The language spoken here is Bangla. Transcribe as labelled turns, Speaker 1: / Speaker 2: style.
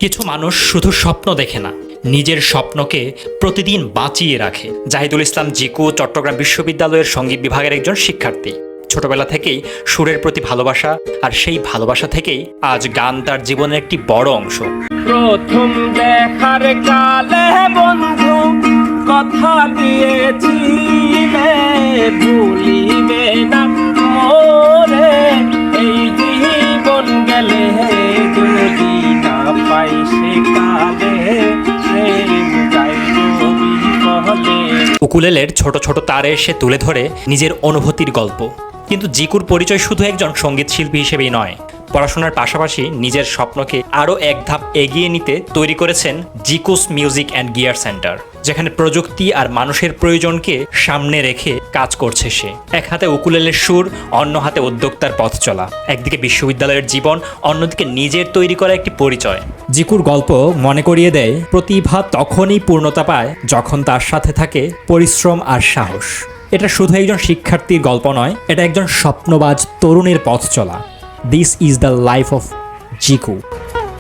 Speaker 1: কিছু মানুষ শুধু স্বপ্ন দেখে না, নিজের স্বপ্নকে প্রতিদিন বাঁচিয়ে রাখে। জাহিদুল ইসলাম জিকু চট্টগ্রাম বিশ্ববিদ্যালয়ের সঙ্গীত বিভাগের একজন শিক্ষার্থী। ছোটবেলা থেকেই সুরের প্রতি ভালোবাসা, আর সেই ভালোবাসা থেকেই আজ গান তার জীবনের একটি বড় অংশ।
Speaker 2: প্রথম দেখার কালে বন্ধু কথা দিয়েছিলে, ভুলিবে না মোরে এই জীবন গেলে, যদি না পাই সে কালে প্রেম যাইব বিফলে।
Speaker 1: উকুলেলের ছোট ছোট তারে সে তুলে ধরে নিজের অনুভূতির গল্প। কিন্তু জিকুর পরিচয় শুধু একজন সঙ্গীত শিল্পী হিসেবেই নয়, পড়াশোনার পাশাপাশি নিজের স্বপ্নকে আরও এক ধাপ এগিয়ে নিতে তৈরি করেছেন জিকুস মিউজিক অ্যান্ড গিয়ার সেন্টার, যেখানে প্রযুক্তি আর মানুষের প্রয়োজনকে সামনে রেখে কাজ করছে সে। এক হাতে উকুলেলের সুর, অন্য হাতে উদ্যোক্তার পথ চলা, একদিকে বিশ্ববিদ্যালয়ের জীবন, অন্যদিকে নিজের তৈরি করা একটি পরিচয়। জিকুর গল্প মনে করিয়ে দেয়, প্রতিভা তখনই পূর্ণতা পায় যখন তার সাথে থাকে পরিশ্রম আর সাহস। এটা শুধু একজন শিক্ষার্থীর গল্প নয়, এটা একজন স্বপ্নবাজ তরুণের পথ চলা। This is the life of Jiku.